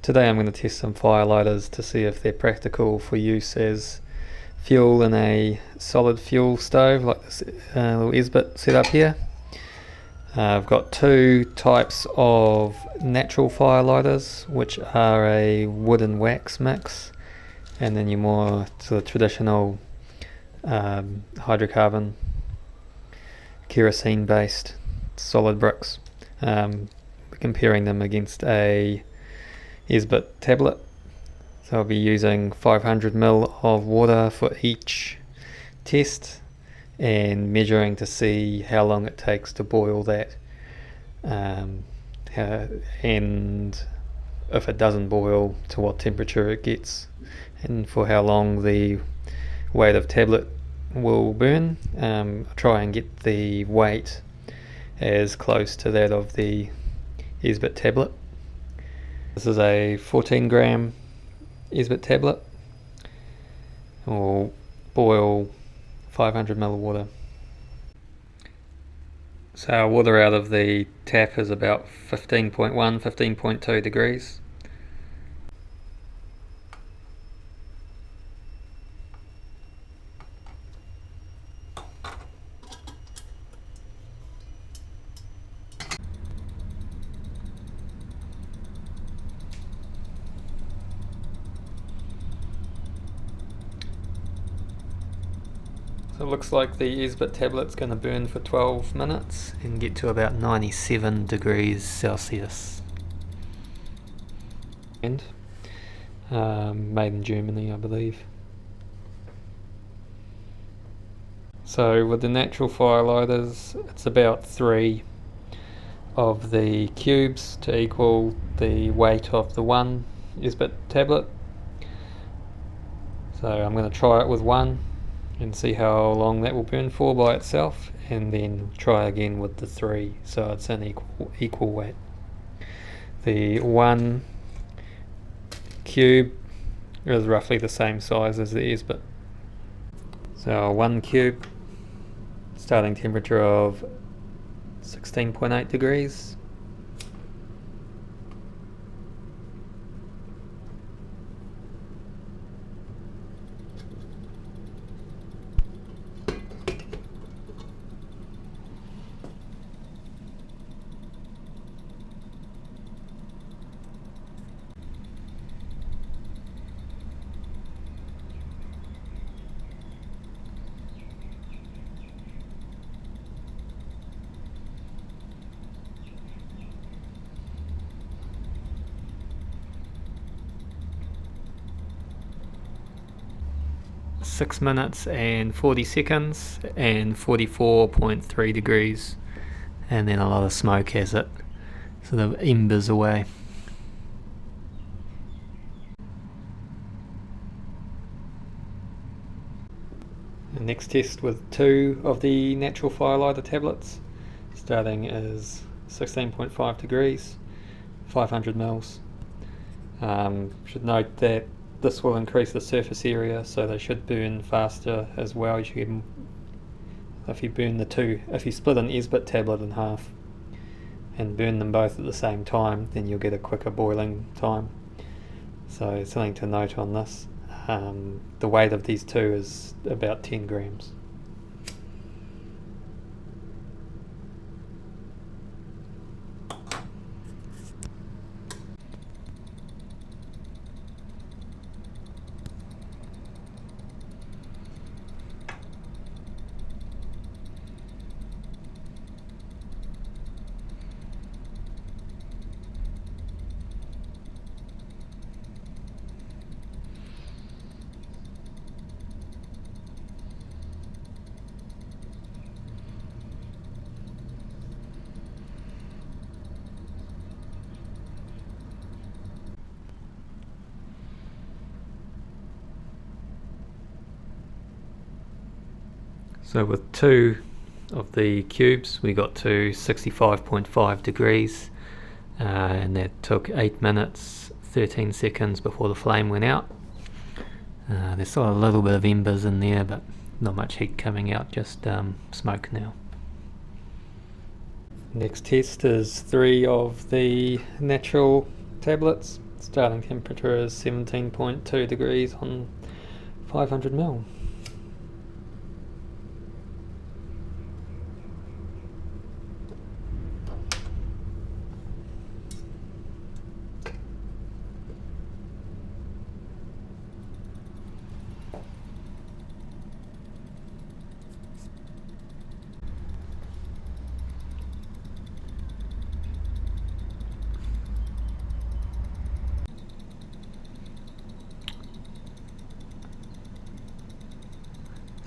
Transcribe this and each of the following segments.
Today I'm going to test some firelighters to see if they're practical for use as fuel in a solid fuel stove like this little Esbit setup here. I've got two types of natural firelighters, which are a wood and wax mix, and then your more sort of traditional hydrocarbon kerosene based solid bricks. We're comparing them against a Esbit tablet, so I'll be using 500 ml of water for each test and measuring to see how long it takes to boil that, and if it doesn't boil, to what temperature it gets, and for how long the weight of tablet will burn. I'll try and get the weight as close to that of the Esbit tablet. This is a 14 gram Esbit tablet. We'll boil 500 ml of water. So our water out of the tap is about 15.1, 15.2 degrees. So it looks like the Esbit tablet's going to burn for 12 minutes and get to about 97 degrees Celsius. And made in Germany, I believe. So with the natural firelighters, it's about 3 of the cubes to equal the weight of the one Esbit tablet. So I'm going to try it with one and see how long that will burn for by itself, and then try again with the 3, so it's an equal weight. The one cube is roughly the same size as the Esbit. So 1 cube, starting temperature of 16.8 degrees. Six minutes and 40 seconds and 44.3 degrees, and then a lot of smoke as it sort of embers away. The next test with 2 of the natural firelighter tablets. Starting is 16.5 degrees, 500 mils. Should note that this will increase the surface area, so they should burn faster as well. You should get, if you burn the 2, if you split an Esbit tablet in half and burn them both at the same time, then you'll get a quicker boiling time. So something to note on this. The weight of these 2 is about 10 grams. So with 2 of the cubes we got to 65.5 degrees, and that took 8 minutes 13 seconds before the flame went out. There's still a little bit of embers in there, but not much heat coming out, just smoke now. Next test is 3 of the natural tablets. Starting temperature is 17.2 degrees on 500 ml.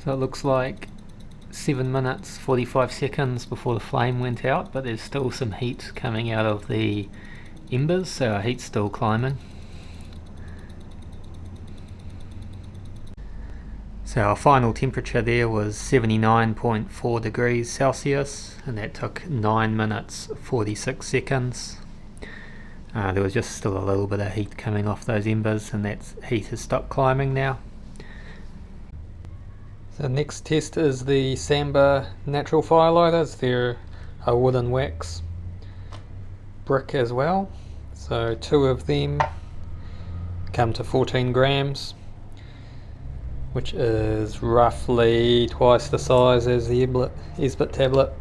So it looks like 7 minutes 45 seconds before the flame went out, but there's still some heat coming out of the embers, so our heat's still climbing. So our final temperature there was 79.4 degrees Celsius, and that took 9 minutes 46 seconds. There was just still a little bit of heat coming off those embers, and that heat has stopped climbing now. The next test is the Samba natural firelighters. They're a wooden wax brick as well. So 2 of them come to 14 grams, which is roughly twice the size as the Esbit tablet.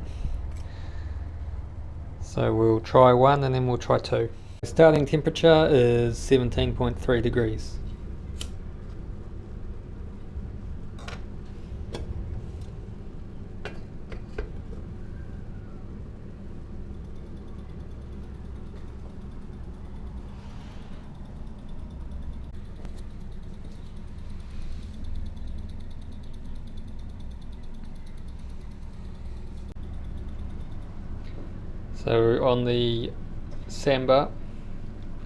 So we'll try 1 and then we'll try 2. The starting temperature is 17.3 degrees. So on the Samba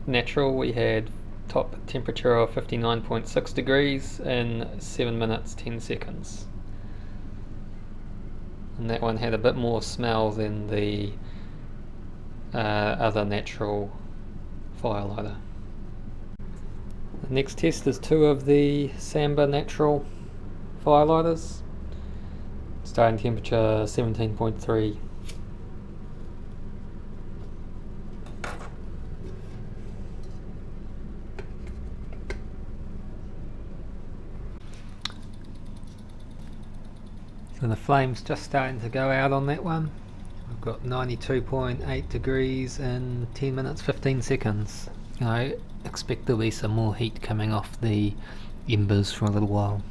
natural we had top temperature of 59.6 degrees in 7 minutes 10 seconds. And that one had a bit more smell than the other natural firelighter. The next test is 2 of the Samba natural firelighters. Starting temperature 17.3. So the flame's just starting to go out on that one. I've got 92.8 degrees in 10 minutes 15 seconds. I expect there'll be some more heat coming off the embers for a little while.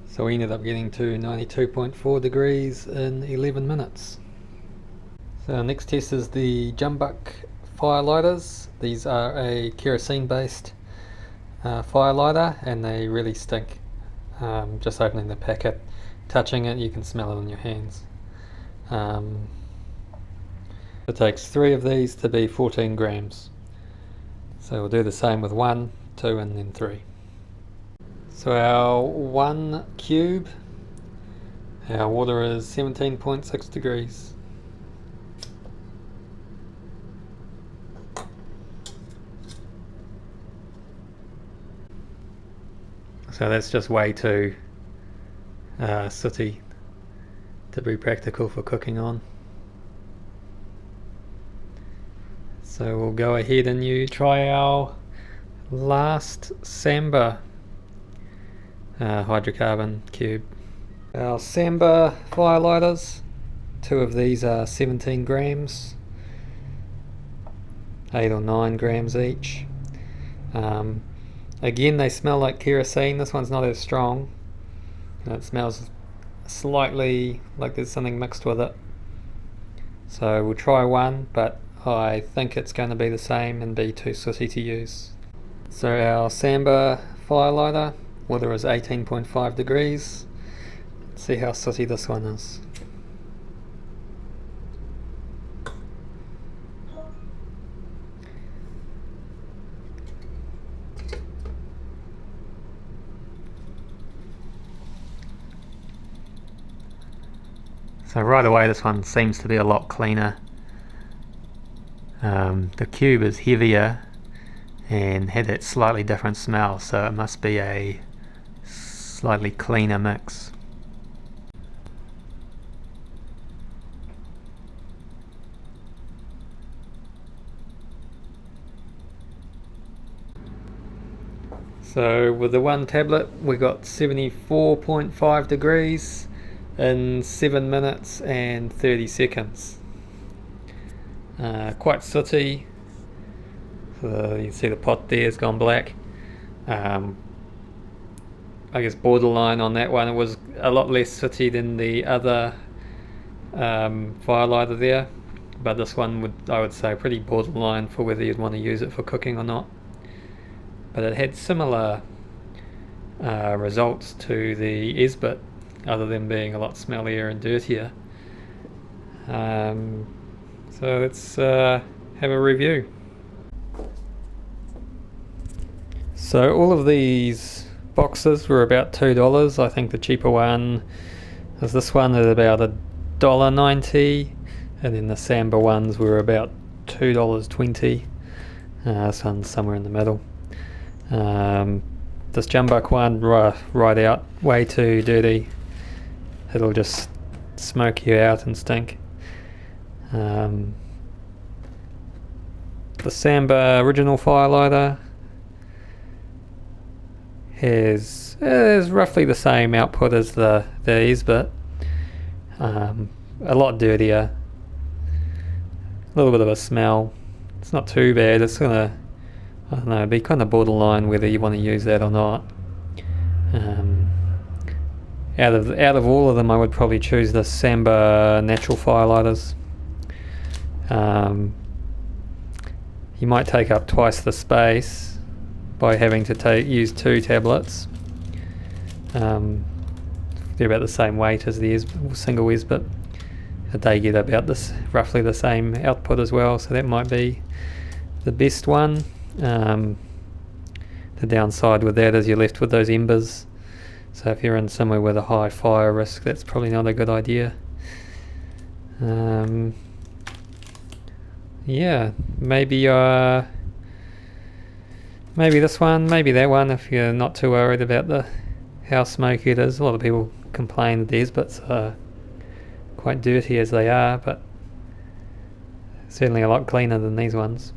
So we ended up getting to 92.4 degrees in 11 minutes. So our next test is the Jumbuck firelighters. These are a kerosene based firelighter, and they really stink. Just opening the packet, touching it, you can smell it on your hands. It takes 3 of these to be 14 grams. So we'll do the same with 1, 2 and then 3. So our 1 cube, our water is 17.6 degrees. So that's just way too sooty to be practical for cooking on. So we'll go ahead and you try our last Samba hydrocarbon cube. Our Samba firelighters, 2 of these are 17 grams, 8 or 9 grams each. Again, they smell like kerosene. This one's not as strong. It smells slightly like there's something mixed with it. So we'll try 1, but I think it's going to be the same and be too sooty to use. So our Samba firelighter, water is 18.5 degrees. Let's see how sooty this one is. So right away this one seems to be a lot cleaner. The cube is heavier and had that slightly different smell, so it must be a slightly cleaner mix. So with the one tablet we got 74.5 degrees in 7 minutes and 30 seconds. Quite sooty. So you can see the pot there has gone black. I guess borderline on that one. It was a lot less sooty than the other firelighter there, but this one I would say pretty borderline for whether you'd want to use it for cooking or not. But it had similar results to the Esbit, other than being a lot smellier and dirtier. So let's have a review. So all of these boxes were about $2. I think the cheaper one is this one at about $1.90, and then the Samba ones were about $2.20. This one's somewhere in the middle. This Jumbuck one, right out, way too dirty. It'll just smoke you out and stink. The Samba original firelighter has roughly the same output as the Esbit. A lot dirtier, a little bit of a smell. It's not too bad. It's gonna, I don't know, be kind of borderline whether you want to use that or not. Out of all of them, I would probably choose the Samba natural firelighters. You might take up twice the space by having to use 2 tablets. They're about the same weight as the single Esbit. They get about this roughly the same output as well, so that might be the best one. The downside with that is you're left with those embers, so if you're in somewhere with a high fire risk, that's probably not a good idea. Yeah, maybe this one, maybe that one, if you're not too worried about how smoky it is. A lot of people complain that the Esbits are quite dirty as they are, but certainly a lot cleaner than these ones.